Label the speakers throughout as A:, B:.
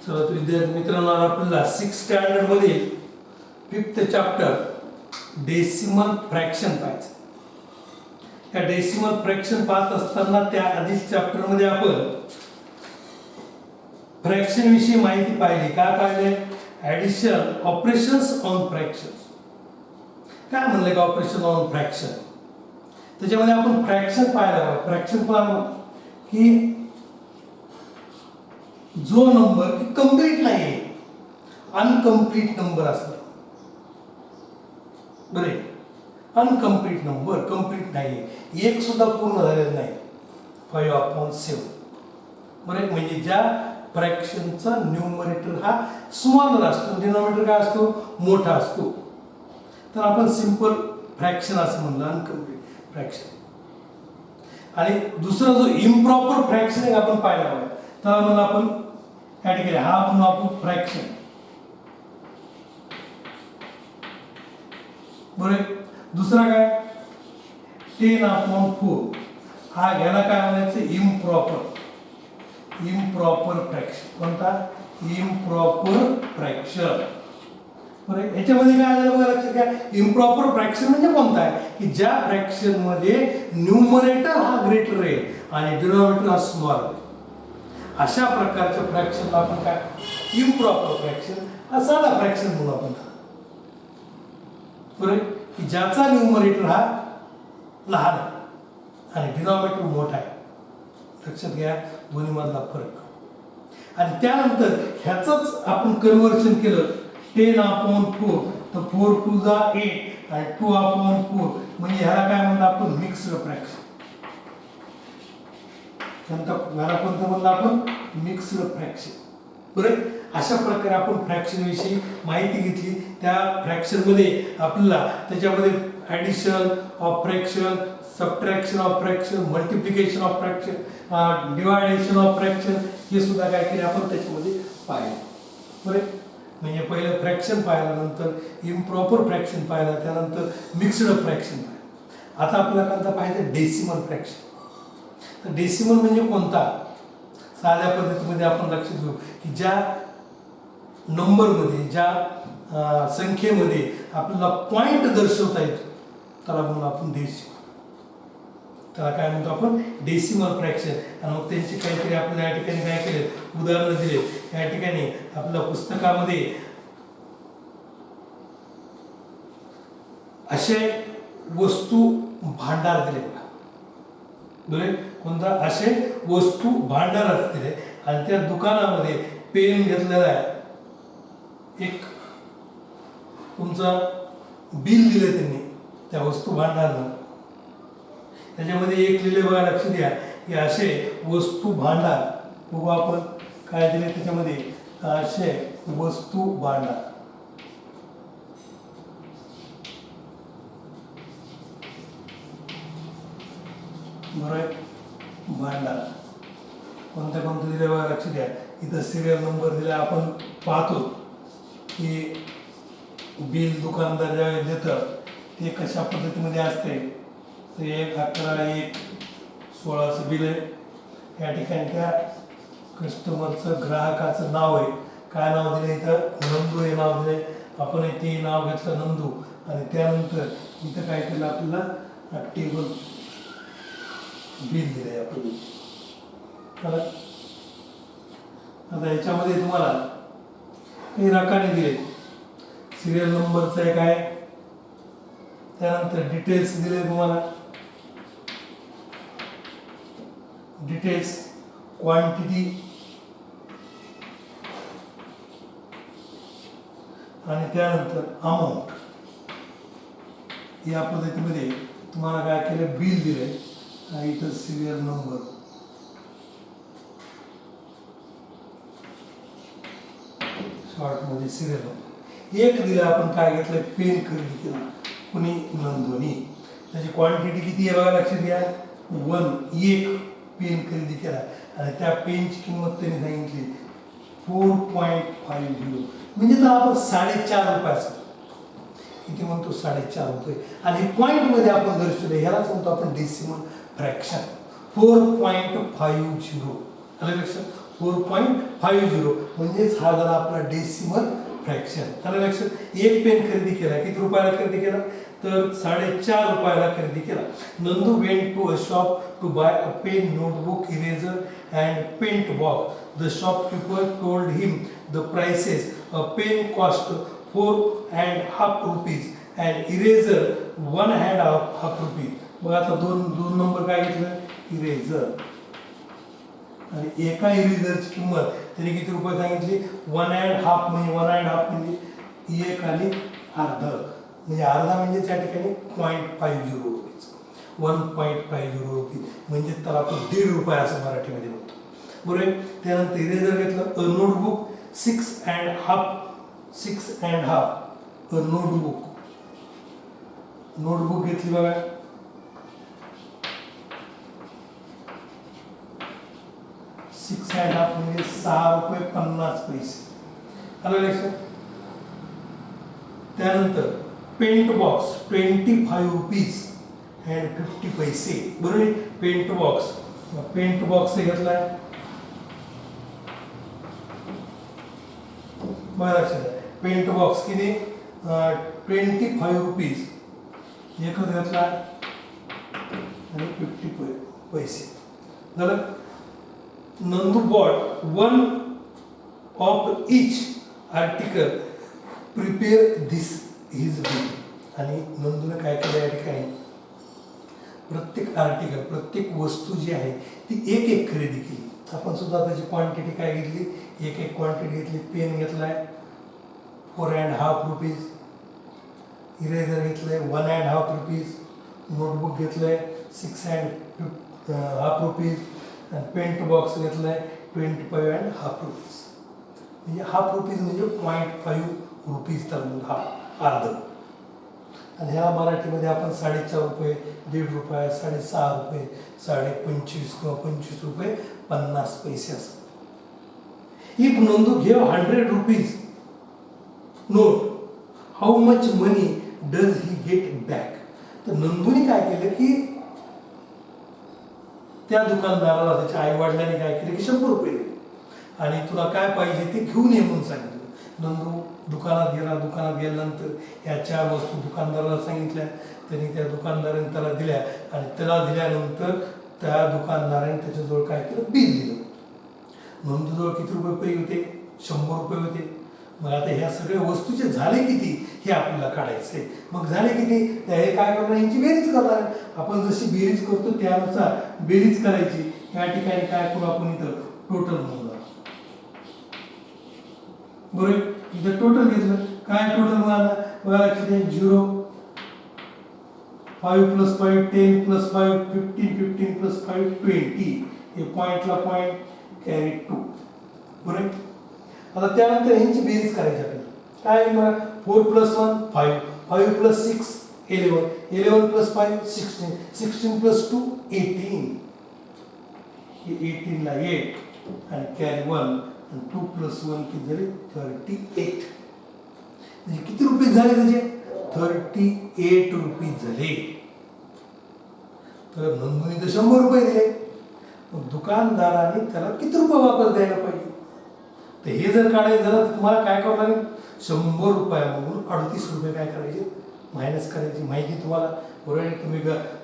A: चला तर विद्यार्थी मित्रांनो, आपल्याला 6th स्टँडर्ड मध्ये 5th चॅप्टर डेसिमल फ्रॅक्शन पाहायचं. या डेसिमल फ्रॅक्शन पाहत असताना त्या आधीच चॅप्टर मध्ये आपण फ्रॅक्शन विषयी माहिती पाहिली. काय पाहिले? Addition, operations on fractions. काय म्हणले का ऑपरेशन ऑन फ्रॅक्शन? त्याच्यामध्ये आपण फ्रॅक्शन पाहिलं. फ्रॅक्शन पाहिलं की जो नंबर की कंप्लीट नाही, अनकम्प्लीट नंबर असतो. बरे, अनकम्प्लीट नंबर कंप्लीट नाही, एक सुद्धा पूर्ण झालेला नाही. 5/7. बरे, म्हणजे ज्या फ्रॅक्शनचा न्यूमरेटर हा स्मॉलर असतो, डिनॉमिनेटर काय असतो? मोठा असतो. तर आपण सिंपल फ्रॅक्शन असं म्हणलं, अनकम्प्लीट फ्रॅक्शन. आणि दुसरा जो इम्प्रॉपर फ्रॅक्शन आहे आपण पाहिला पाहिजे. तर म्हणून आपण या ठिकाणी हा म्हणून आपण फ्रॅक्शन. बरोबर. दुसरा काय? 10/4. हा घ्यायला काय म्हणायचं? Improper fraction. कोणता? Improper fraction. बरोबर. याच्यामध्ये काय आलं बघा, लक्षात घ्या. इम्प्रॉपर फ्रॅक्शन म्हणजे कोणता आहे? की ज्या फ्रॅक्शन मध्ये न्यूमरेटर हा ग्रेटर आहे आणि डिनॉमिनेटर हा स्मॉलर आहे. अशा प्रकारच्या फ्रॅक्शनला आपण काय? Improper fraction. हा साधा फ्रॅक्शन म्हणून आपण. बरोबर, की ज्याचा न्यूमरेटर हा लहान आहे आणि डिनॉमिनेटर मोठा आहे. लक्षात घ्या दोन्ही मधला फरक. आणि त्यानंतर ह्याचंच आपण कन्व्हर्शन केलं 10/4. तर 4 2 जा 8 आणि 2/4 म्हणजे ह्याला काय म्हणतो आपण? Mixed fraction. ह्याला कोणतं म्हणलं आपण? Mixed fraction. बरोबर. अशा प्रकारे आपण फ्रॅक्शन विषयी माहिती घेतली. त्या फ्रॅक्शन मध्ये आपल्याला त्याच्यामध्ये addition of fraction, subtraction of fraction, multiplication of fraction, deviation of fraction हे सुद्धा काय केले आपण त्याच्यामध्ये पाहिले. बरोबर. म्हणजे पहिलं फ्रॅक्शन पाहिलं, नंतर इम्प्रॉपर फ्रॅक्शन पाहिलं, त्यानंतर मिक्स्ड फ्रॅक्शन पाहिलं. आता आपल्याला कोणता पाहिजे? Decimal fraction. तर डेसिमल म्हणजे कोणता? साध्या पद्धतीमध्ये आपण लक्षात घेऊ की ज्या नंबरमध्ये, ज्या संख्येमध्ये आपल्याला पॉइंट दर्शवता येतो त्याला म्हणून आपण डेसिमल. त्याला काय म्हणतो आपण? Decimal fraction. आणि मग त्यांची काहीतरी आपल्याला या ठिकाणी काय केले? उदाहरणं दिले. या ठिकाणी आपल्या पुस्तकामध्ये असे वस्तू भांडार दिले. बरोबर. कोणता? असे वस्तू भांडार असते आणि त्या दुकानामध्ये पेन घेतलेला आहे. एक तुमचा बिल दिले त्यांनी त्या वस्तू भांडारनं. त्याच्यामध्ये एक लिहिले बघा, लक्ष द्या की असे वस्तू भांडार. बघू आपण काय दिले त्याच्यामध्ये? असे वस्तू भांडार. बरोबर. भांडार कोणत्या कोणते दिले बघा, लक्ष द्या. इथं सिरियल नंबर दिला. आपण पाहतो की बिल दुकानदार ज्यावेळेस देतं ते कशा पद्धतीमध्ये असते. तर 1/11/1/16 बिल आहे. या ठिकाणी त्या कस्टमरचं, ग्राहकाचं नाव आहे. काय नाव दिलं इथं? नंदू हे नाव दिले. आपण ते नाव घेतलं नंदू. आणि त्यानंतर इथं काय केलं आपल्याला? टेबल बिल दिलंय आपण. आता याच्यामध्ये तुम्हाला काही रकाने दिले. सिरियल नंबरचं एक आहे, त्यानंतर डिटेल्स दिले तुम्हाला. डिटेल्स, क्वांटिटी आणि त्यानंतर अमाऊंट. या पद्धतीमध्ये तुम्हाला काय केलं? बिल दिले. इथं सिरियल नंबर, शॉर्ट मध्ये सिरियल नंबर. एक दिलं आपण काय घेतलं? पेन खरेदी केला कुणी? नंदोनी. त्याची क्वांटिटी किती आहे बघा, लक्षात घ्या. 1 पेन खरेदी केला आणि त्या पेनची किंमत त्यांनी सांगितली 4.50. म्हणजे तर आपण 4.5 रुपयाचं. किती म्हणतो? 4.5 रुपये. आणि पॉइंट मध्ये आपण दर्शवलं, ह्यालाच म्हणतो आपण डेसिमल फ्रॅक्शन. 4.50. आलं लक्षात? 4.50. 50 म्हणजेच हा झाला आपला डेसिमल फ्रॅक्शन. आलं लक्षात. एक पेन खरेदी केला, किती रुपयाला खरेदी केला तर 4.5 रुपयाला खरेदी केला. Nandu went to a shop to buy a pen, notebook, eraser and paint box. The shopkeeper told him the prices. A pen cost 4.5 rupees and eraser 1.5 rupees. मग आता दोन नंबर काय घेतलं, इरेजर. आणि एका इरेजरची किंमत त्याने किती रुपये सांगितली, 1.5 म्हणजे 1.5 म्हणजे एक आणि अर्धा, म्हणजे अर्धा म्हणजे त्या ठिकाणी 0.50 रुपीज, 1.50 रुपीज म्हणजे त्याला आपण 1.5 रुपये असं मराठीमध्ये म्हणतो. बरोबर. त्यानंतर इरेजर घेतलं. अ नोटबुक 6.5 अ नोटबुक घेतली बघा. 6.5 म्हणजे 6.50 रुपये. आलं लक्षात. त्यानंतर पेंट बॉक्स 25 रुपीज अँड 50 पैसे. बरोबर. पेंट बॉक्स घेतलाय बघा लक्षात. पेंट बॉक्स किती, 25 रुपीज एकच घेतला आणि 50 पैसे झालं. Nandu bought 1 of each article, prepare this his bill. आणि नंदूने काय केलं या ठिकाणी, प्रत्येक आर्टिकल, प्रत्येक वस्तू जी आहे ती एक खरेदी केली. आपण सुद्धा त्याची क्वांटिटी काय घेतली, एक क्वांटिटी घेतली. पेन घेतलाय 4.5 रुपीज, इरेजर घेतलंय 1.5 रुपीज, नोटबुक घेतलंय 6.5 रुपीज आणि पेंट बॉक्स घेतलाय 25.5 रुपीज. म्हणजे 0.5 रुपीज म्हणजे 0.5 रुपीज तर अर्ध. आणि ह्या मराठीमध्ये आपण 4.5 रुपये, 1.5 रुपये, 6.5 रुपये, 25 किंवा 25 रुपये 50 पैसे असं. इफ नंदू घेव 100 rupees note, how much money does he get back. तर नंदूने काय केलं की त्या दुकानदाराला त्याच्या आई वडिलांनी काय केलं की 100 रुपये दिले आणि तुला काय पाहिजे ते घेऊन ये म्हणून सांगितलं. नंदू दुकानात गेल्यानंतर ह्या 4 वस्तू दुकानदाराला सांगितल्या. त्यांनी त्या दुकानदाराने त्याला दिल्या आणि त्याला दिल्यानंतर त्या दुकानदाराने त्याच्याजवळ काय केलं, बिल दिलं. नंदूजवळ किती रुपये होते, 100 रुपये होते. मग आता ह्या सगळ्या वस्तूचे झाले किती हे आपल्याला काढायचंय. मग झाले किती, हे काय करणार, यांची बेरीज करणार. आपण जशी बेरीज करतो त्यानुसार बेरीज करायची. या ठिकाणी काय करू आपण, इथं टोटल म्हणून बरोबर. इथं टोटल घेतलं. काय टोटल मिळालं बघा लक्षात. 0 5 + 5 10 + 5 15 15 + 5 20. हे पॉइंटला पॉइंट कॅरी 2. बरोबर. आता त्यानंतर यांची बेरीज करायची आपल्याला. काय मग 4 + 1 5 5 + 6 11 11 + 5 16 16 + 2 18. हे 18 ला 8 आणि कॅरी 1 आणि 2 + 1 किती झाले 38. म्हणजे किती रुपये झाले त्याचे, 38 रुपीज झाले. तर नंदूने तर 100 रुपये दिले. मग दुकानदाराने त्याला किती रुपये वापस द्यायला पाहिजे. तर हे जर काढायचं झालं तर तुम्हाला काय करावं लागेल, 100 रुपयामधून 38 रुपये काय करायचे, मायनस करायची. माहिती तुम्हाला बरोबर. तुम्ही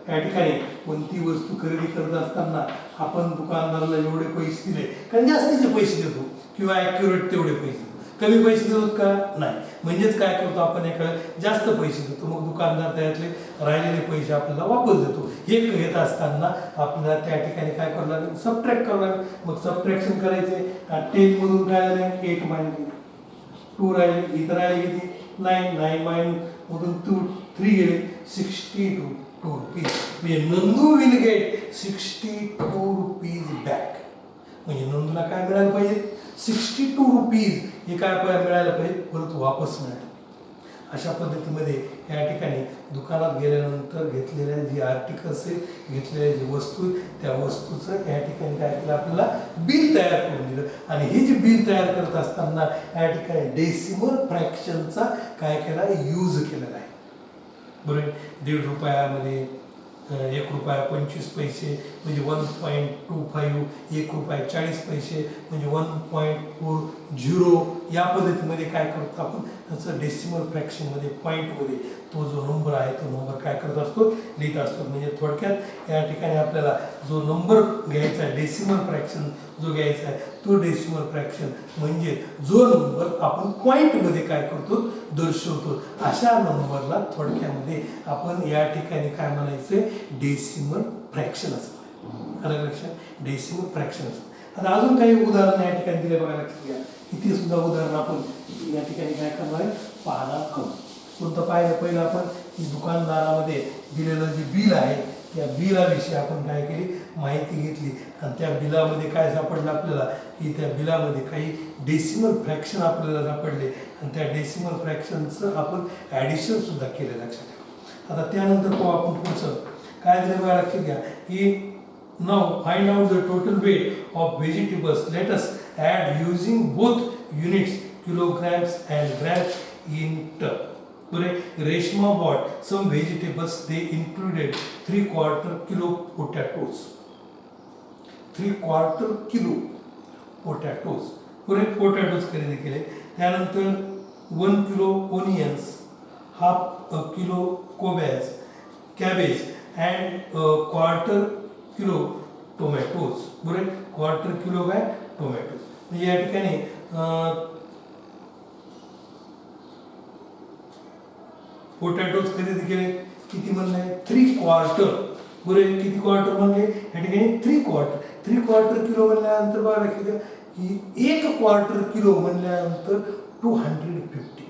A: या ठिकाणी कोणती वस्तू खरेदी करत असताना आपण दुकानदाराला एवढे पैसे दिले, कारण जास्तीचे पैसे देतो किंवा ॲक्युरेट तेवढे पैसे देतो. कमी पैसे देतो का नाही. म्हणजेच काय करतो आपण, एका जास्त पैसे देतो. मग दुकानदार त्यातले राहिलेले पैसे आपल्याला वापस देतो. हे घेत असताना आपल्याला त्या ठिकाणी काय करावं लागेल, सबट्रॅक्ट करावं लागेल. मग सबट्रॅक्शन करायचे. 10 मधून काय झाले 8 मायनस 2 राहिले. इथं राहिले किती 9 9 मधून 3 गेले 62 रुपीज. म्हणजे Nandu will get 62 rupees back. म्हणजे नंदूला काय मिळालं पाहिजे, 62 रुपीज हे काय मिळायला पाहिजे, परत वापस मिळालं. अशा पद्धतीमध्ये या ठिकाणी दुकानात गेल्यानंतर घेतलेल्या जे आर्टिकल्स आहे, घेतलेल्या जी वस्तू, त्या वस्तूचं या ठिकाणी काय केलं, आपल्याला बिल तयार करून दिलं. आणि हे जे बिल तयार करत असताना या ठिकाणी डेसिमल फ्रॅक्शनचा काय केला, यूज केलेला आहे. बरोबर. 1.5 रुपयामध्ये ₹1.25 म्हणजे 1.25, ₹1.40 म्हणजे 1.40. या पद्धतीमध्ये काय करतो आपण त्याचं डेसिमल फ्रॅक्शनमध्ये पॉईंटमध्ये तो जो नंबर आहे तो नंबर काय करत असतो लिहित असतो. म्हणजे थोडक्यात या ठिकाणी आपल्याला जो नंबर घ्यायचा आहे डेसिमल फ्रॅक्शन जो घ्यायचा आहे तो डेसिमल फ्रॅक्शन म्हणजे जो नंबर आपण पॉईंटमध्ये काय करतो दर्शवतो अशा नंबरला थोडक्यामध्ये आपण या ठिकाणी काय म्हणायचं डेसिमल फ्रॅक्शन असतं. आलं लक्षात डेसिमल फ्रॅक्शन असतं. आता अजून काही उदाहरण या ठिकाणी दिले बघा लक्षात घ्या. इथे सुद्धा उदाहरण आपण या ठिकाणी काय करणार आहे पाहणार आहोत. कोणतं पाहिलं पहिलं आपण दुकानदारामध्ये दिलेलं जे बिल आहे त्या बिलाविषयी आपण काय केली माहिती घेतली आणि त्या बिलामध्ये काय सापडलं आपल्याला की त्या बिलामध्ये काही डेसिमल फ्रॅक्शन आपल्याला सापडले आणि त्या डेसिमल फ्रॅक्शनचं आपण ॲडिशन सुद्धा केलं लक्षात ठेवा. आता त्यानंतर पाहू आपण पुढचं काय दिलं बघा लक्षात घ्या की now find out the total weight of vegetables. Let us add using both units kilograms and grams in ton. Reshma bought some vegetables. They included 3/4 kilo potatoes. 3/4 kilo potatoes. potatoes खरेदी केले. त्यानंतर 1 kilo onions, half a kilo cabbage and 1/4 kilo tomatoes. बरोबर 1/4 kilo काय tomato. म्हणजे या ठिकाणी potatoes खरेदी केले किती म्हणले 3/4. बरोबर किती क्वार्टर म्हणले या ठिकाणी 3/4 किलो म्हणल्यानंतर बघा लक्षात की 1/4 किलो म्हणल्यानंतर 250.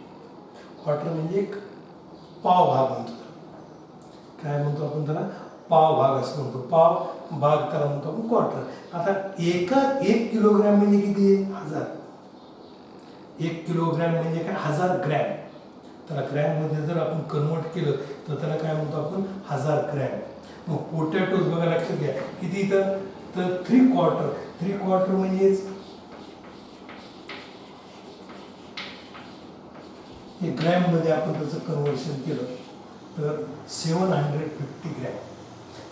A: क्वार्टर म्हणजे एक पाव भाग म्हणतो. काय म्हणतो आपण त्याला पाव भाग असं म्हणतो. पाव भाग त्याला म्हणतो आपण क्वार्टर. आता 1 किलोग्रॅम म्हणजे किती 1000. 1 किलोग्रॅम म्हणजे काय 1000 ग्रॅम. त्याला ग्रॅममध्ये जर आपण कन्वर्ट केलं तर त्याला काय म्हणतो आपण 1000 ग्रॅम. मग पोटॅटोज बघा लक्षात घ्या किती तर 3/4 म्हणजेच हे ग्रॅममध्ये आपण त्याचं कन्वर्शन केलं तर 750 ग्रॅम.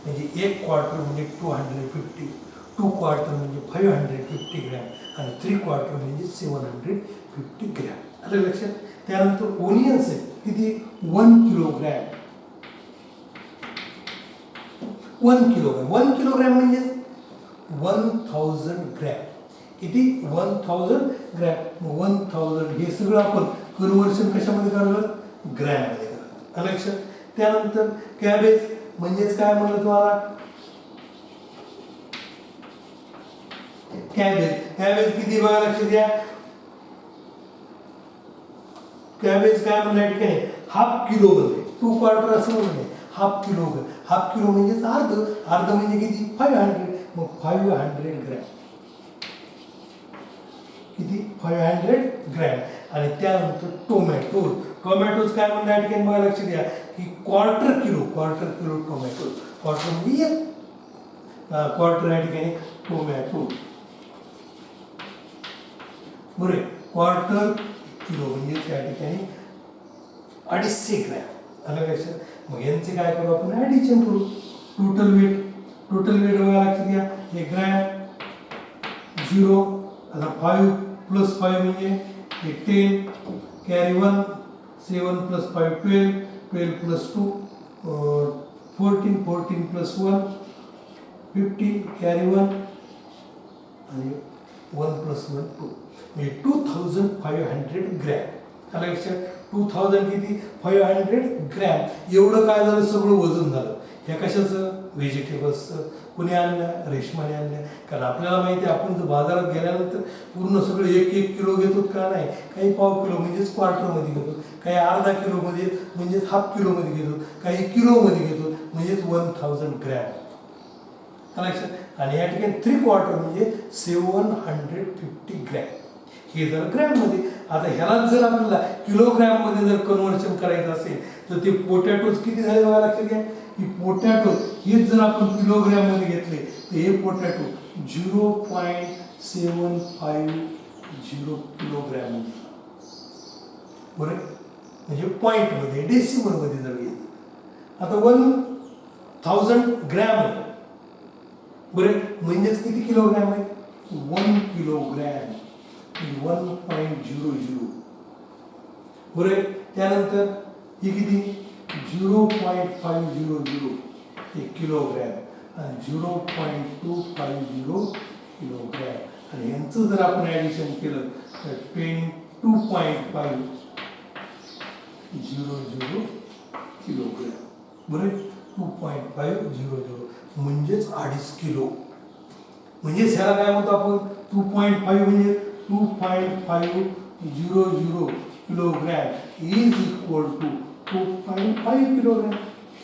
A: म्हणजे 1/4 म्हणजे 250, 2/4 म्हणजे 550 ग्रॅम आणि 3/4 म्हणजे 750 ग्रॅम. आलं लक्षात. त्यानंतर ओनियन्स आहे किती 1 किलोग्रॅम. 1 किलोग्रॅम म्हणजे 1000 ग्रॅम. किती 1000 ग्रॅम. 1000 हे सगळं आपण कन्वर्शन कशामध्ये करणार ग्रॅममध्ये करणार. लक्षात. त्यानंतर कॅबेज म्हणजेच काय म्हणलं तुम्हाला कॅबेज किती बघा लक्षात घ्या. कॅबेज काय म्हणलं या ठिकाणी 1/2 किलो मध्ये 2/4 असं म्हणलं 1/2 किलो. 1/2 किलो म्हणजेच अर्ध म्हणजे किती 500. मग 500 ग्रॅम किती 500 ग्रॅम. आणि त्यानंतर टोमॅटोज काय म्हणलं या ठिकाणी बघा लक्षात घ्या की 1/4 किलो टोमॅटो. क्वार्टर म्हणजे 1/4 या ठिकाणी टोमॅटो. बरोबर 1/4 किलो म्हणजे त्या ठिकाणी 250 ग्रॅम. आलं लक्षात. मग यांचे काय करू आपण ॲडिशन करू. टोटल वेट बघा लक्षात घ्या हे ग्रॅम 0. आता 5 + 5 म्हणजे हे 10 कॅरी 1 7 + 5 12 12 + 2 14 14 + 1 15 कॅरी 1 आणि 1 + 1 2 म्हणजे 2500 ग्रॅम. आलं लक्षात. 2000 किती 500 ग्रॅम. एवढं काय झालं सगळं वजन झालं. ह्या कशाचं व्हेजिटेबल्सचं. कुणी आणलं रेशमाने आणल्या. कारण आपल्याला माहिती आहे आपण जर बाजारात गेल्यानंतर पूर्ण सगळं 1 किलो घेतो का नाही. काही पाव किलो म्हणजेच क्वार्टरमध्ये घेतो. काही अर्धा किलोमध्ये म्हणजेच 1/2 किलोमध्ये घेतो. काही किलोमध्ये घेतो म्हणजेच 1000 ग्रॅम. लक्षात. आणि या ठिकाणी 3/4 म्हणजे 750 ग्रॅम. हे जर ग्रॅममध्ये. आता ह्यालाच जर आपल्याला किलोग्रॅममध्ये जर कन्वर्शन करायचं असेल तर ते पोटॅटोज किती झाले बघा लक्षात घ्या की पोटॅटो हेच जर आपण किलोग्रॅममध्ये घेतले तर हे पोटॅटो 0.750 किलोग्रॅम. बरोबर म्हणजे पॉईंटमध्ये डेसिमलमध्ये जर घेतलं. आता 1000 ग्रॅम आहे. बरं, म्हणजेच किती किलोग्रॅम आहे? 1 किलोग्रॅम, 1.00. बरं, त्यानंतर ही किती? 0.500 एक किलोग्रॅम आणि 0.250 किलोग्रॅम. आणि यांचं जर आपण ॲडिशन केलं तर 2.500 किलोग्रॅम. बरं, 2.500 म्हणजेच 2.5 किलो. म्हणजेच ह्याला काय म्हणतो आपण? 2.5 म्हणजे 2.500 kilogram is equal to 2.5 kilogram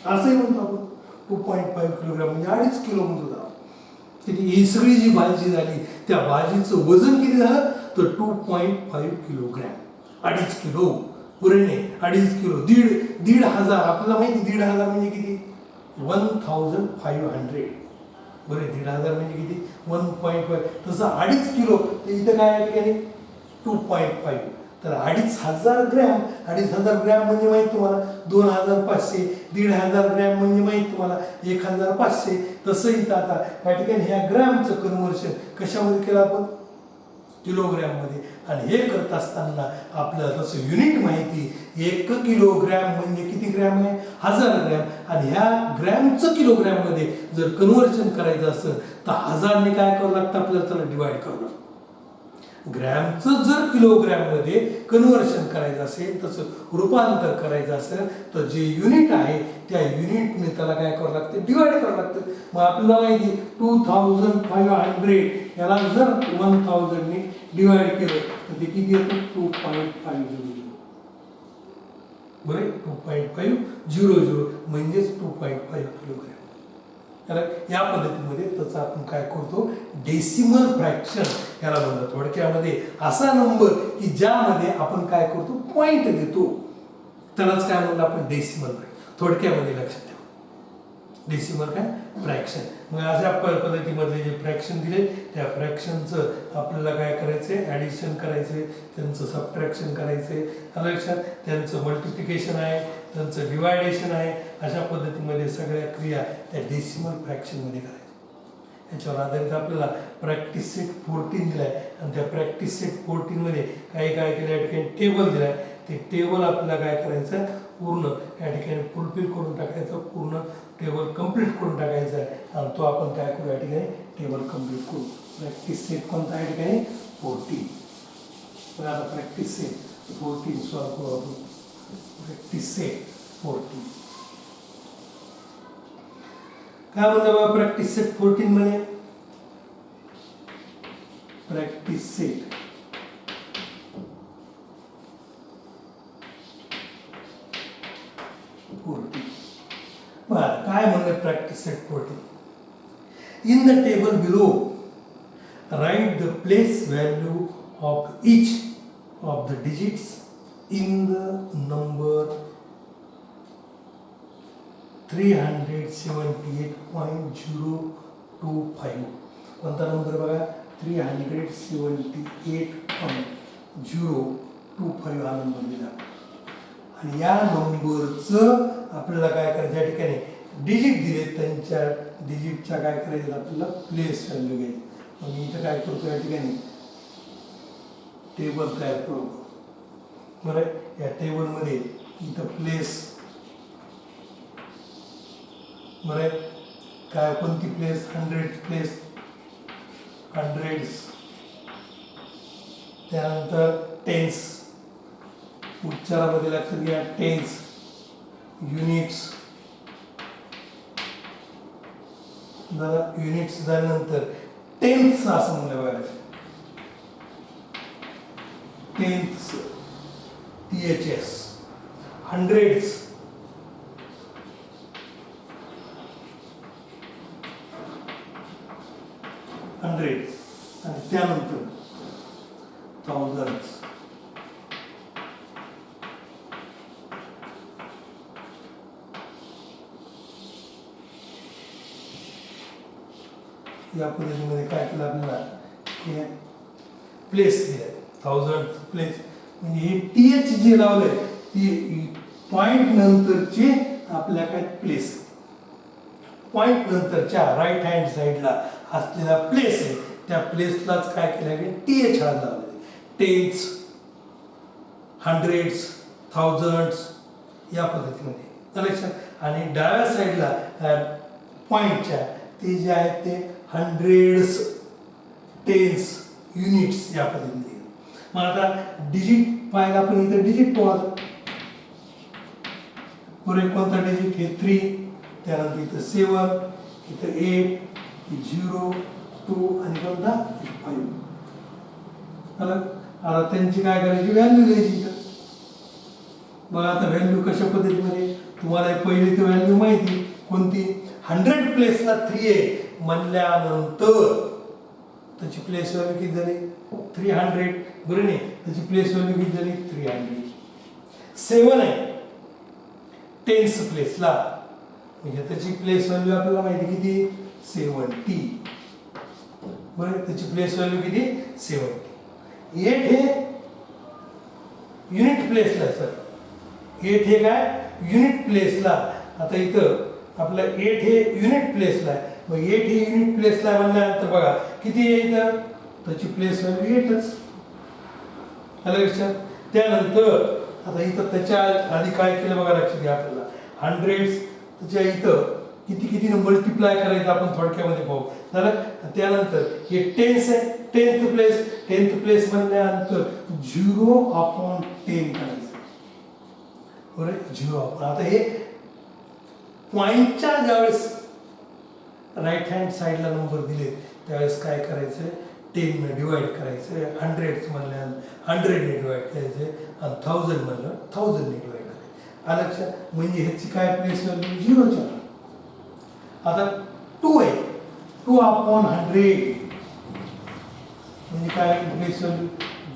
A: असंही म्हणतो आपण. 2.5 किलोग्रॅम म्हणजे 2.5 किलो म्हणतो. ही सगळी जी भाजी झाली त्या भाजीचं वजन किती झालं? तर 2.5 किलोग्रॅम, 2.5 किलो. पुरे नाही, 2.5 किलो. 1,500. आपल्याला माहिती 1,500 म्हणजे किती? 1500. बरे, 1,500 म्हणजे किती? 1.5. तसं 2.5 किलो इथं काय आहे? 2.5. तर 2,500 ग्रॅम, 2,500 ग्रॅम म्हणजे माहित तुम्हाला 2,500. 1,500 ग्रॅम म्हणजे माहित तुम्हाला 1,500. तसं इथं आता या ठिकाणी ह्या ग्रॅमचं कन्व्हर्शन कशामध्ये केलं आपण? किलोग्रॅममध्ये. आणि हे करत असताना आपल्याला तसं युनिट माहिती. 1 किलोग्रॅम म्हणजे किती ग्रॅम आहे? 1000 ग्रॅम. आणि ह्या ग्रॅमचं किलोग्रॅममध्ये जर कन्व्हर्शन करायचं असेल तर 1000ने काय करावं लागतं? आपल्याला त्याला डिवाइड करावं लागतं. ग्रॅमचं जर किलोग्रॅममध्ये कन्व्हर्शन करायचं असेल, तसं रूपांतर करायचं असेल तर जे युनिट आहे त्या युनिटने त्याला काय करावं लागतं? डिवाइड करावं लागतं. मग आपल्याला माहिती 2500 याला जर 1000ने डिवाइड केलं तर ते किती येतं? 2.500. बरे, 2.500 म्हणजेच 2.5 किलोग्रॅम. या पद्धतीमध्ये त्याचा आपण काय करतो? डेसिमल फ्रॅक्शन याला म्हणतो. थोडक्यामध्ये असा नंबर की ज्यामध्ये आपण काय करतो? पॉइंट देतो. त्यालाच काय म्हणतो आपण? Decimal fraction. थोडक्यामध्ये लक्षात ठेवा, डेसिमल काय? फ्रॅक्शन. मग अशा पद्धतीमध्ये जे फ्रॅक्शन दिले त्या फ्रॅक्शनचं आपल्याला काय करायचंय? ॲडिशन करायचंय, त्यांचं सबट्रॅक्शन करायचंय. लक्षात, त्यांचं मल्टिप्लिकेशन आहे, त्यांचं डिवायडेशन आहे. अशा पद्धतीमध्ये सगळ्या क्रिया त्या डेसिमल फ्रॅक्शनमध्ये करायच्या. याच्यावर आधारित आपल्याला प्रॅक्टिस सेट 14 दिलाय आणि त्या प्रॅक्टिस सेट 14 मध्ये काही काय केलं? या ठिकाणी टेबल दिलाय. ते टेबल आपल्याला काय करायचं? पूर्ण या ठिकाणी फुलफिल करून टाकायचं, पूर्ण टेबल कंप्लीट करून टाकायचा आहे. आणि तो आपण काय करू? या ठिकाणी टेबल कंप्लीट करू. प्रॅक्टिस सेट कोणता या ठिकाणी? 14. पण आता प्रॅक्टिस सेट 14 सॉल्व करू आपण. प्रॅक्टिस सेट 14 काय म्हणतो बाबा? प्रॅक्टिस सेट 14 मध्ये प्रॅक्टिस सेट काय म्हणलं? Practice set 14. In the table below right the place value of each of the digits in the number 378.025. कोणता नंबर बघा? 378.025 हा नंबर दिला. आणि या नंबरचं आपल्याला काय करायचं? या ठिकाणी डिजिट दिले, त्यांच्या डिजिटच्या काय करायचं? आपल्याला प्लेस व्हॅल्यू घ्यायची. मग मी इथं काय करतो? या ठिकाणी टेबल तयार करतो. बरं, या टेबलमध्ये इथं प्लेस. बरं, काय कोणती प्लेस? 100 place, 100s. त्यानंतर टेन्स, उच्चारामध्ये लक्षात घ्या, टेन्स. युनिट्स, युनिट्स झाल्यानंतर टेन्स असं म्हणलं बघा. Tense, THS. 100s, आणि त्यानंतर 1000s. या पद्धतीमध्ये काय केलं आपल्याला? प्लेस दिले, 1000 प्लेस. म्हणजे हे TH जे लावलंय ती पॉइंट नंतरचे आपल्या काय? प्लेस. पॉईंट नंतरच्या राईट हँड साईडला असलेला प्लेस आहे त्या प्लेसलाच काय केलं आहे TH हा लावले. टेन्स, हंड्रेड्स, थाउजंड्स या पद्धतीमध्ये लक्षात. आणि डाव्या साईडला पॉईंटच्या ते जे आहेत ते हंड्रेड्स, टेन्स, युनिट्स या पद्धतीने. मग आता डिजिट पाहायला आपण इथं डिजिट पाहू. पुढे कोणता डिजिट हे 3, त्यानंतर इथं 7, इथं 8, 0, 2 आणि कोणता 5. आता त्यांची काय करायची व्हॅल्यू घ्यायची इथं. बघा आता व्हॅल्यू कशा पद्धतीमध्ये तुम्हाला पहिली तर व्हॅल्यू माहिती कोणती 100 प्लेसला 3 आहे म्हणल्यानंतर त्याची प्लेस व्हॅल्यू किती झाली 300 बरोबर नाही. त्याची प्लेस व्हॅल्यू किती झाली 300. 7 आहे टेन्स प्लेसला म्हणजे त्याची प्लेस व्हॅल्यू आपल्याला माहिती किती 70 बरोबर. त्याची प्लेस व्हॅल्यू किती 70. 8 हे युनिट प्लेसला सर 8 हे काय युनिट प्लेसला. आता इथं आपलं 8 हे युनिट प्लेसला आहे. मग 8 हे युनिट प्लेसला आहे म्हणल्यानंतर बघा किती आहे इथं त्याची प्लेस व्हॅल्यू 8च आलं लक्षात. त्यानंतर आता इथं त्याच्या आधी काय केलं बघा लक्षात घ्या आपल्याला हंड्रेड्स त्याच्या इथं किती किती मल्टिप्लाय करायचं आपण थोडक्यामध्ये पाहू झालं. त्यानंतर हे टेन्स आहे 10th प्लेस म्हणल्यानंतर 0/10 करायचं बरोबर 0. आता हे पॉईंटच्या ज्यावेळेस राईट हँड साईडला नंबर दिले त्यावेळेस काय करायचं 10 ने डिवाइड करायचं. हंड्रेड्स म्हणल्यानंतर 100 ने डिवाइड करायचं आणि 1000 म्हणलं 1000 ने डिवाइड करायचं आलं लक्षात. म्हणजे ह्याची काय प्लेस व्हॅल्यू 0च्या. आता 2 आहे 2/100 म्हणजे काय प्लेस व्हॅल्यू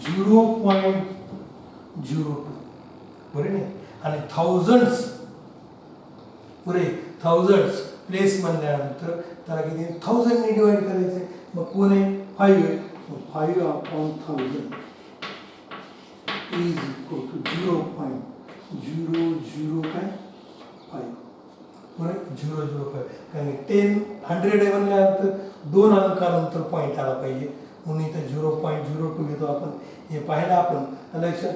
A: 0.02 बरोबर नाही. आणि थाउजंड्स बरे थाउजंड्स प्लेस म्हणल्यानंतर त्याला किती 1000 ने डिवाइड करायचं. मग कोण आहे 5 आहे 5/1000 इज इक्वल टू 0.005 बरोबर 0.05. कारण 100 आहे म्हणल्यानंतर 2 अंकानंतर पॉईंट आला पाहिजे म्हणून इथं 0.02 घेतो आपण. हे पाहिलं आपण लक्षात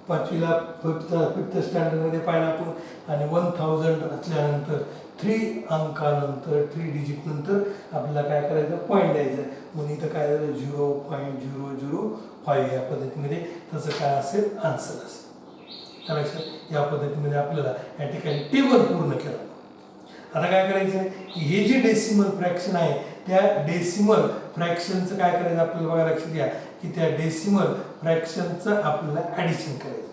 A: 5वीला 5th स्टँडर्डमध्ये पाहिलं आपण. आणि 1000 असल्यानंतर 3 अंकानंतर 3 डिजिट नंतर आपल्याला काय करायचं पॉईंट द्यायचं म्हणून इथं काय झालं 0.005 या पद्धतीमध्ये त्याचं काय असेल आन्सर असेल लक्षात. या पद्धतीमध्ये आपल्याला या ठिकाणी टेबल पूर्ण केलं. आता काय करायचं की हे जे डेसिमल फ्रॅक्शन आहे त्या डेसिमल फ्रॅक्शनचं काय करायचं आपल्याला बघा लक्षात घ्या की त्या डेसिमल फ्रॅक्शनचं आपल्याला ॲडिशन करायचं.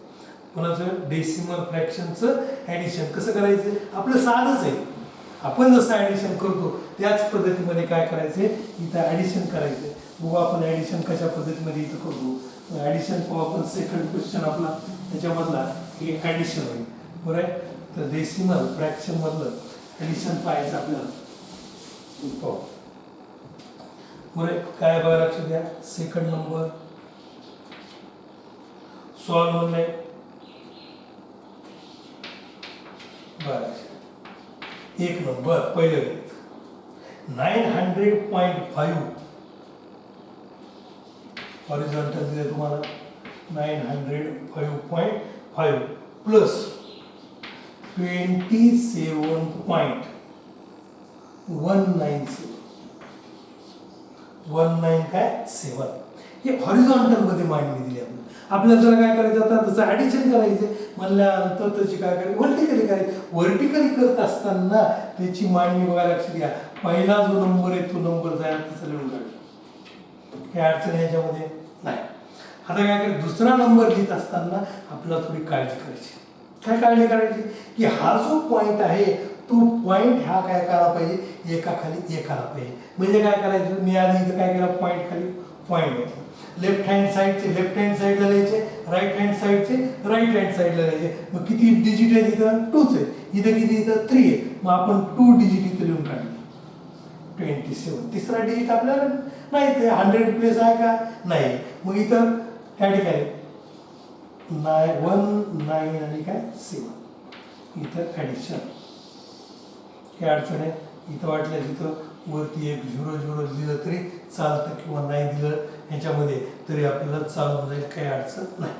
A: कोणाचं डेसिमल फ्रॅक्शनचं ॲडिशन कसं करायचं आपलं साधंच आहे. आपण जसं ॲडिशन करतो त्याच पद्धतीमध्ये काय करायचं इथं ॲडिशन करायचं. बघू आपण ॲडिशन कशा पद्धतीमध्ये इथं करतो. ॲडिशन पाहू आपण. सेकंड क्वेश्चन आपला त्याच्यामधला हे ॲडिशन होईल बरं आहे. तर डेसिमल फ्रॅक्शनमधलं ॲडिशन पाहायचं आपल्याला पाहू बरं काय बघा लक्षात द्या. सेकंड नंबर सॉल्व म्हणलंय बरं. 1 नंबर पहिलं 900.5 हॉरिझॉन्टल दिले तुम्हाला 905.5 प्लस 27.197 हे हॉरिझॉन्टल मध्ये मांडणी दिली आपल्याला त्याला काय करायचं आता त्याचं ॲडिशन करायचं म्हणल्यानंतर त्याची काय करायची व्हर्टिकली करायची. व्हर्टिकली करत असताना त्याची मांडणी बघायला लक्ष द्या. पहिला जो नंबर आहे तो नंबर जायला त्याचा लिहून काढला काही अडचण याच्यामध्ये नाही. आता काय करायचं दुसरा नंबर लिहित असताना आपल्याला थोडी काळजी करायची. काय काळजी करायची की हा जो पॉईंट आहे तो पॉईंट हा काय करायला पाहिजे एकाखाली एक आला पाहिजे. म्हणजे काय करायचं मी आधी इथं काय केलं पॉईंट खाली पॉईंट घ्यायचं. लेफ्ट हँड साईडचे लेफ्ट हँड साईडला लिहायचे राईट हँड साईडचे राईट हँड साईडला लिहायचे. मग किती डिजिट आहे इथं 2च आहे. इथं किती इथं 3 आहे. मग आपण 2 डिजिट इथं लिहून काढले 27. तिसरा डिजिट आपल्याला नाही ते 100 प्लेस आहे का नाही. मग इथं या ठिकाणी 1 9 आणि काय 7 इथं ॲडिशन काही अडचण आहे. इथं वाटल्यास इथं वरती एक 0 दिलं तरी चालतं किंवा नाही दिलं ह्याच्यामध्ये तरी आपल्याला चालून जाईल, काही अडचण नाही.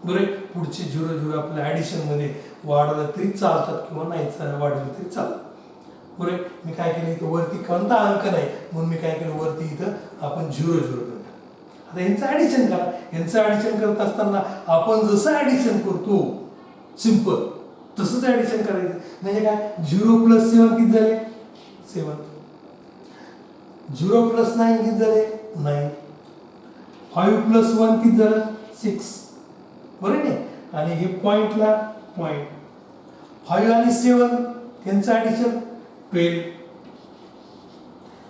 A: बरं, पुढचे 0 आपल्या ॲडिशनमध्ये वाढवलं तरी चालतात किंवा नाही वाढवलं तरी चालतं. बरं, मी काय केलं इथं वरती कोणता अंक नाही म्हणून मी काय केलं वरती इथं आपण 0 करतो. आता यांचं ॲडिशन करा. यांचं ॲडिशन करत असताना आपण जसं ॲडिशन करतो सिंपल तसंच ॲडिशन करायचं. म्हणजे काय 0 + 7 किती झाले 7, 0 + 9 किती झाले 9, 5 + 1 किती झालं 6. बरोबर नाही. आणि हे पॉईंटला पॉईंट 5 आणि 7 यांचं ॲडिशन 12.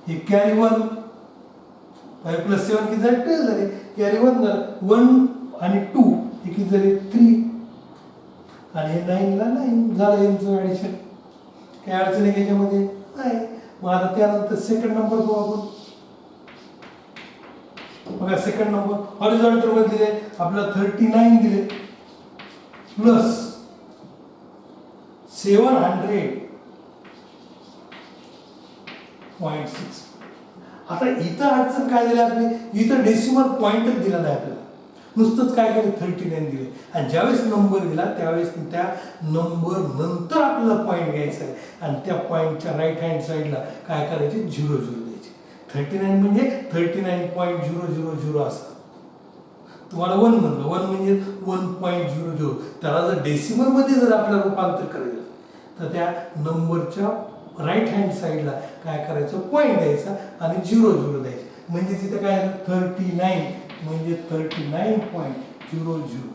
A: हे कॅरी 1 5 + 7 किती झाले 12 झाले. कॅरी 1 झालं 1 आणि 2 हे किती झाले 3 आणि हे 9 ला 9 झालं यांचं ॲडिशन. काय अडचण आहे याच्यामध्ये नाही. मग आता त्यानंतर सेकंड नंबर बघू आपण. बघा सेकंड नंबर हॉरिझॉन्टल मध्ये दिले आपल्याला 39 दिले प्लस 700.6. आता इथं अडचण काय दिली आपली, इथं डेसिमल पॉईंटच दिला नाही आपल्याला, नुसतंच काय केलं 39 दिले. आणि ज्यावेळेस नंबर दिला त्यावेळेस त्या नंबर नंतर आपल्याला पॉईंट घ्यायचा आहे आणि त्या पॉईंटच्या राईट हँड साईडला काय करायचे 0 द्यायचे. 39 म्हणजे 39.000 असतं. तुम्हाला 1 म्हणलं 1 म्हणजे 1.00. त्याला जर डेसिमलमध्ये जर आपल्याला रूपांतर करायचं तर त्या नंबरच्या राईट हँड साईडला काय करायचं पॉईंट द्यायचा आणि 0 द्यायचे. म्हणजे तिथे काय झालं 39 म्हणजे 39.00.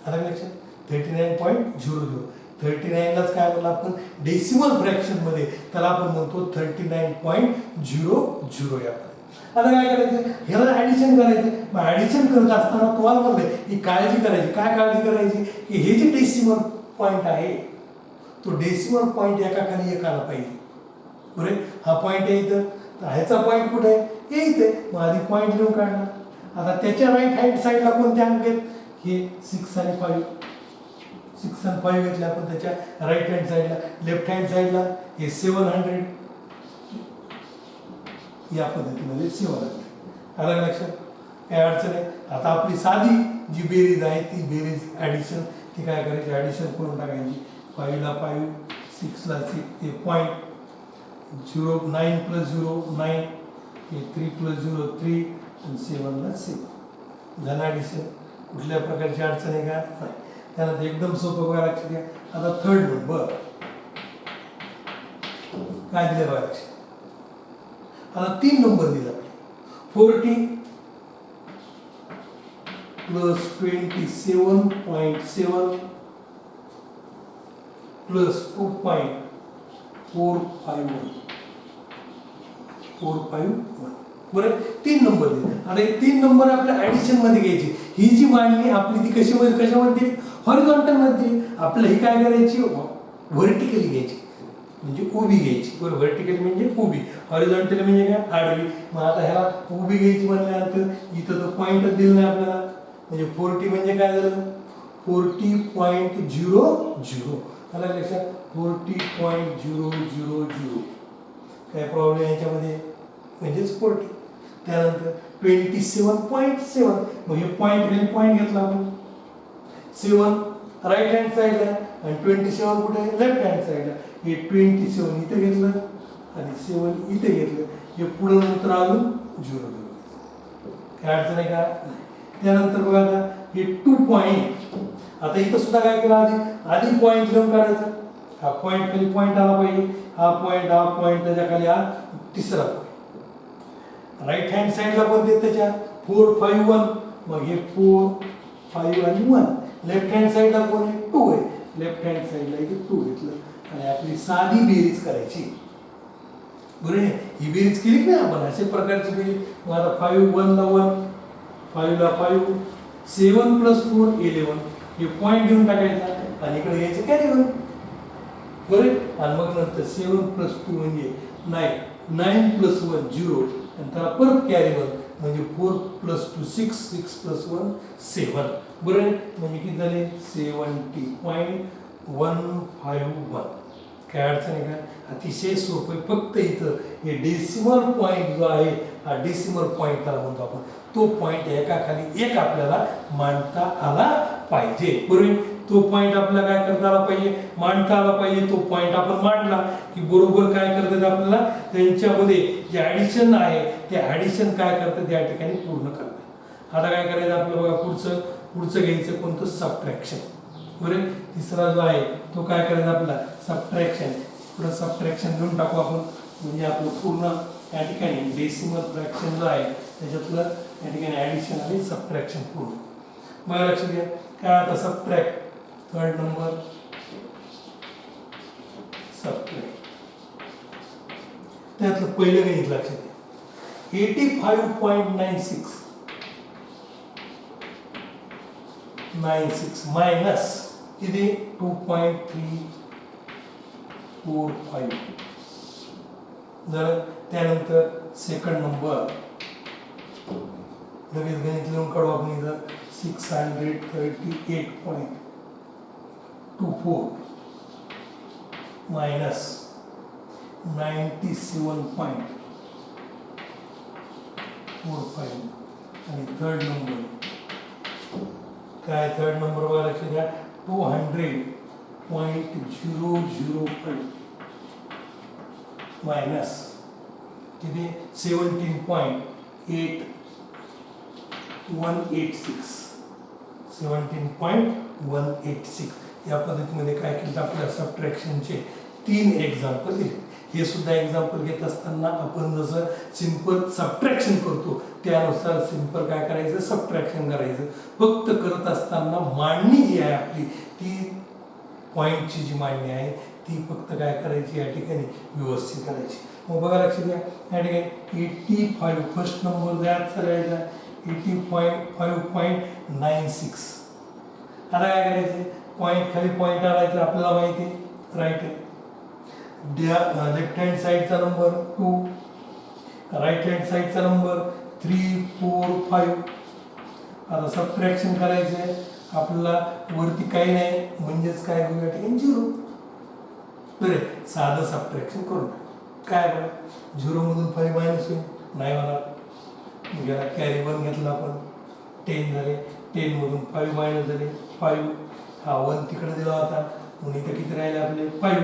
A: आलं लक्षात 39.00. 39लाच काय म्हणलं आपण डेसिमल फ्रॅक्शनमध्ये त्याला आपण म्हणतो 39.00 या. आता काय करायचं ह्याला ॲडिशन करायचं. मग ॲडिशन करत असताना तुम्हाला म्हणलं ही काळजी करायची. काय काळजी करायची की हे जे डेसिमल पॉईंट आहे तो डेसिमल पॉईंट एकाखाली एक आला पाहिजे. बरे, हा पॉईंट आहे इथं, तर ह्याचा पॉईंट कुठे आहे हे इथे. मग आधी पॉईंट लिहून काढला. आता त्याच्या राईट हँड साईडला कोणते अंक आहेत हे 6 आणि 5. 6 आणि 5 घेतले आपण त्याच्या राईट हँड साईडला. लेफ्ट हँड साईडला हे 700 या पद्धतीमध्ये 700. आलं लक्षात, काय अडचण आहे. आता आपली साधी जी बेरीज आहे ती बेरीज ॲडिशन ती काय करायची ॲडिशन करून टाकायची. 5 ला 5 6 ला 6 हे पॉईंट 0 9 + 0 9 हे 3 + 0 3 आणि 7 ला 7 झालं ॲडिशन. कुठल्या प्रकारची अडचण आहे का नाही. त्यानंतर एकदम सोपं बघा लक्षात घ्या. आता थर्ड नंबर काय दिलं बघा लक्षात. आता 3 नंबर दिला 40 + 27.7 + 2.451 बरं. 3 नंबर दिले. आता हे 3 नंबर आपल्या ॲडिशन मध्ये घ्यायची. ही जी मांडणी आपली ती कशामध्ये हॉरिझॉन्टल मध्ये. आपल्याला ही काय करायची व्हर्टिकली घ्यायची म्हणजे उभी घ्यायची. बरं, व्हर्टिकली म्हणजे उभी, हॉरिझॉन्टल म्हणजे काय आडवी. मग आता ह्याला उभी घ्यायची म्हणल्यानंतर इथं तर पॉईंटच दिलं नाही आपल्याला. म्हणजे 40 म्हणजे काय झालं 40.00. आलं लक्षात 40.000. काय प्रॉब्लेम याच्यामध्ये म्हणजेच 40. त्यानंतर 27.7 मग हे पॉईंट घेतला आपण 7 राईट हँड साईडला आणि 27 कुठे लेफ्ट हँड साईडला. हे 27 इथे घेतलं आणि 7 इथे घेतलं. हे पुढे नंतर अजून 0 काय अडचण आहे का. त्यानंतर बघा आता हे 2 पॉईंट. आता इथं सुद्धा काय केलं आधी पॉईंट घेऊन काढायचा. हा पॉईंट खाली पॉईंट आला पाहिजे. हा पॉईंट त्याच्या खाली हा तिसरा पॉईंट. राईट हँड साईडला कोणते त्याच्या 4 5 1 मग हे 4 5 आणि 1. लेफ्ट हँड साईडला कोण आहे 2 आहे. लेफ्ट हँड साईडला इथे 2 घेतलं आणि आपली साधी बेरीज करायची. बरोबर आहे. ही बेरीज केली की नाही आपण अशा प्रकारची बेरीज. मग आता 5 1 ला 1 5 ला 5 7 + 4 11 हे पॉईंट घेऊन टाकायचा आणि इकडे यायचं कॅरी 1. बरोबर. आणि मग नंतर 7 + 2 म्हणजे 9 9 + 1 0 आणि त्याला परत कॅरी 1 म्हणजे 4 + 2 6 6 + 1 7. बरोबर. म्हणजे किती झाले 70.151. काय अडचण आहे का? अतिशय सोपं आहे. फक्त इथं हे डेसिमल पॉईंट जो आहे हा डेसिमल पॉईंट त्याला म्हणतो आपण. तो पॉईंट एकाखाली एक आपल्याला मांडता आला पाहिजे. बरोबर, तो पॉईंट आपल्याला काय करता आला पाहिजे, मांडता आला पाहिजे. तो पॉईंट आपण मांडला की बरोबर काय करतात आपल्याला त्यांच्यामध्ये जे ॲडिशन आहे ते ॲडिशन काय करतात त्या ठिकाणी पूर्ण करतात. आता काय करायचं आपलं बघा, पुढचं घ्यायचं कोणतं, सबट्रॅक्शन. बरोबर, तिसरा जो आहे तो काय करायचा आपला सबट्रॅक्शन. पुढे सबट्रॅक्शन घेऊन टाकू आपण, म्हणजे आपलं पूर्ण या ठिकाणी डेसिमल फ्रॅक्शन जो आहे त्याच्यातलं या ठिकाणी ॲडिशन आणि सबट्रॅक्शन पूर्ण. बघा लक्षात घ्या काय आता सबट्रॅक्ट थर्ड नंबर सबट्रॅक्ट. त्यातलं पहिलं गणित लक्षात घ्या, 85.96 मायनस किती 2.345. जर त्यानंतर सेकंड नंबर लगेच गणित लिहून काढू आपण इथं, 638.24 मायनस 97.45. आणि थर्ड नंबर काय, थर्ड नंबर बघा लक्षात घ्या, 200.005 मायनस किती 17.186. 17.186. या पद्धतीमध्ये काय केलं आपल्या सबट्रॅक्शनचे 3 एक्झाम्पल दिले. हे सुद्धा एक्झाम्पल घेत असताना आपण जसं सिंपल सबट्रॅक्शन करतो त्यानुसार सिंपल काय करायचं, सबट्रॅक्शन करायचं. फक्त करत असताना मांडणी जी आहे आपली ती पॉईंटची जी मांडणी आहे ती फक्त काय करायची या ठिकाणी व्यवस्थित करायची. मग बघा लक्षात घ्या या ठिकाणी 85 फर्स्ट नंबर द्यायचा करायचा 80.5.96. आता काय करायचं, पॉईंट खाली पॉईंट आणायचं आपल्याला माहिती आहे, राईट आहे. लेफ्ट हँड साईडचा नंबर 2, राईट हँड साईडचा नंबर 3, 4, 5. आता सबट्रॅक्शन करायचं आहे आपल्याला, वरती काही नाही म्हणजेच काय होईल या ठिकाणी 0. बरे साधं सबट्रॅक्शन करून काय बघा, 0 मधून 5 मायनस होईल, नाही मला गेला कॅरी 1 घेतला आपण, 10 झाले. 10 मधून 5 मायनस झाले 5. हा 1 तिकडे दिला होता म्हणून इथे किती राहिले आपले 5.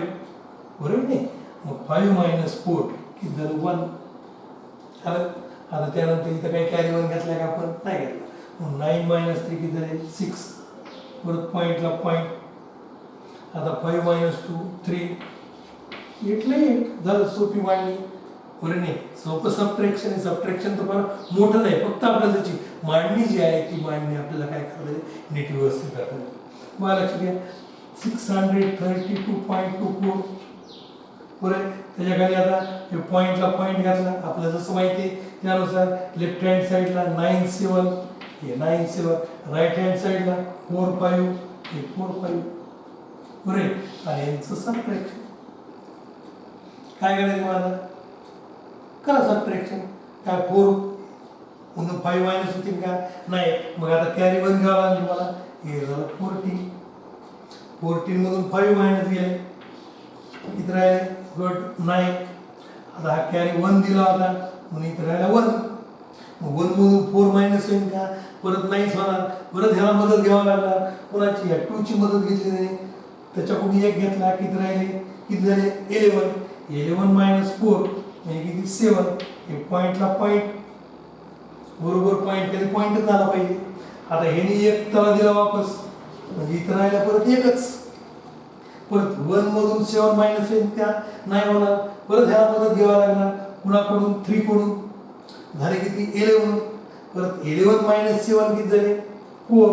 A: बरोबर नाही, मग 5 मायनस 4 किती झालं 1. आता त्यानंतर इथं काही कॅरी 1 घेतला का आपण, नाही घेतला. मग 9 मायनस 3 किती झाले 6. परत पॉईंटला पॉईंट. आता 5 मायनस 2 3. 8 ला 8 झालं, सोपी मांडणी. बरं नाही, सोपं सबट्रॅक्शन आहे. सबट्रॅक्शन तर फार मोठं नाही, फक्त आपल्याला त्याची मांडणी जी आहे ती मांडणी आपल्याला काय करायला नीट व्यवस्थित करायला. मला लक्षात घ्या 632.24. बरं, त्याच्याखाली आता हे पॉईंटला पॉईंट घातला आपल्याला जसं माहिती आहे त्यानुसार. लेफ्ट हँड साईडला 9 7 हे 9 7, राईट हँड साईडला 4 5 हे 4 5. बरं, आणि यांचं सबट्रॅक्शन काय करायचं मला, करा सबट्रॅक्शन. काय 4 म्हणून 5 मायनस होतील का, नाही. मग आता कॅरी 1 घ्यावं लागेल मला, हे झालं 14. 14 मधून 5 मायनस गेले किती राहिले, गुड 9. आता हा कॅरी 1 दिला होता म्हणून इथे राहिला 1. मग 1 मधून 4 मायनस होईल का, परत नाहीच होणार. परत ह्याला मदत घ्यावं लागणार, कोणाची, या 2 ची मदत घेतली नाही, त्याच्याकडून 1 घेतला, किती राहिले, किती झाले 11. 11 मायनस 4 म्हणजे किती 7. हे पॉईंटला पॉईंट, बरोबर पॉईंट कधी पॉईंटच आला पाहिजे. आता ह्याने 1 त्याला दिला वापस म्हणजे इथं राहिला परत 1च. परत 1 मधून 7 मायनस होईल त्या, नाही होणार. परत ह्याला मदत घ्यावं लागणार, कुणाकडून 3 कडून. झाले किती 11. परत 11 मायनस 7 किती झाले 4.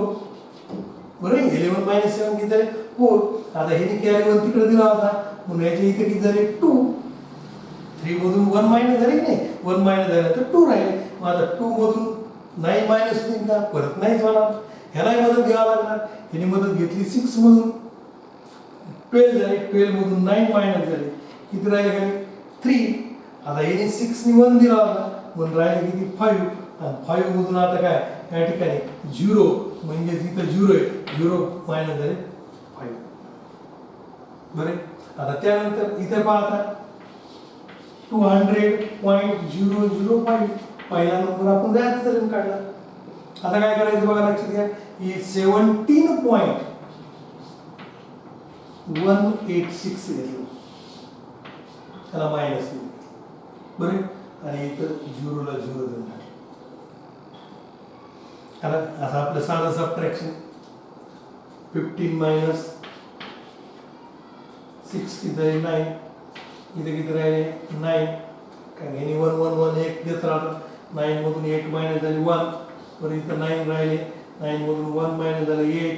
A: बरोबर, 11 मायनस 7 किती झाले 4. आता ह्याने कॅरी 1 तिकडे दिला होता म्हणून याच्या इथे किती झाले 2. 3 मधून 1 मायनस झाले की नाही, 1 मायनस झालं तर 2 राहिले. मग आता 2 मधून 9 मायनस होईल का, परत नाहीच होणार. ह्यालाही मदत घ्यावं लागणार, ह्याने मदत घेतली 6 मधून 12 झाले. 12 मधून 9 मायनस झाले, किती राहिले काय 3. आता ह्याने 6 ने 1 दिला होता म्हणून राहिले किती 5. आणि 5 मधून आता काय या ठिकाणी 0 म्हणजे तिथं 0 आहे, 0 मायनस झाले 5. बरे. आता त्यानंतर इथे पाहता 200.005 पहिला नंबर आपण गॅस धरून काढला. आता काय करायचं बघा, लक्षात घ्या, ही 17.186 घेतलं, त्याला मायनस बरे, आणि इथं 0 ला 0 देऊन टाकलं. आता आपलं साधं सबट्रॅक्शन 15 मायनस 6 किती 9, इथे किती राहिले 9, काय घेणे 1 1 1 एक देत राहतात. 9 मधून 8 मायनस झाले 1, बरं इथं 9 राहिले, 9 मधून 1 मायनस झालं 8,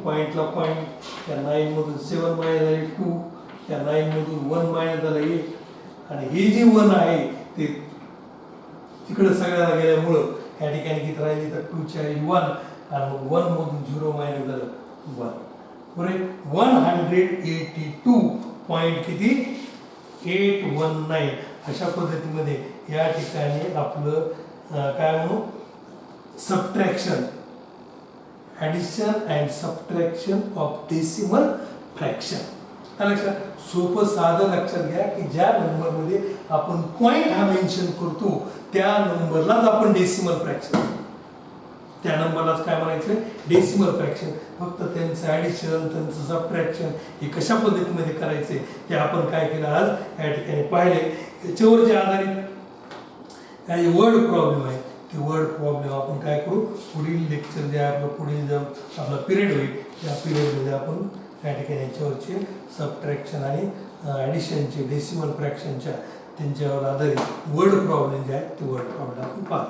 A: पॉईंटला पॉईंट, त्या 9 मधून 7 मायनस झाले 2, त्या 9 मधून 1 मायनस झालं 8, आणि हे जे 1 आहे ते तिकडे सगळ्याला गेल्यामुळं या ठिकाणी किती राहिली तर 2 च्या 1, आणि मग 1 मधून 0 मायनस झालं 1, बरोबर. 182 पॉईंट किती 819 अशा पद्धतीमध्ये या ठिकाणी आपलं काय म्हणू subtraction, addition and subtraction of decimal fraction. लक्षात सोपं साधं लक्षात घ्या की ज्या नंबरमध्ये आपण पॉईंट हा मेन्शन करतो त्या नंबरलाच आपण डेसिमल फ्रॅक्शन, त्या नंबरलाच काय म्हणायचं डेसिमल फ्रॅक्शन. फक्त त्यांचं ॲडिशन, त्यांचं सबट्रॅक्शन हे कशा पद्धतीमध्ये करायचे ते आपण काय केलं आज या ठिकाणी पाहिले. याच्यावर जे आधारित काही वर्ड प्रॉब्लेम आहे ते वर्ड प्रॉब्लेम आपण काय करू, पुढील लेक्चर जे आहे आपलं, पुढील जो आपला पिरियड होईल त्या पिरियडमध्ये आपण या ठिकाणी याच्यावरचे सबट्रॅक्शन आणि ॲडिशनचे डेसिमल फ्रॅक्शनच्या त्यांच्यावर आधारित वर्ड प्रॉब्लेम जे आहेत ते वर्ड प्रॉब्लेम आपण पाहू.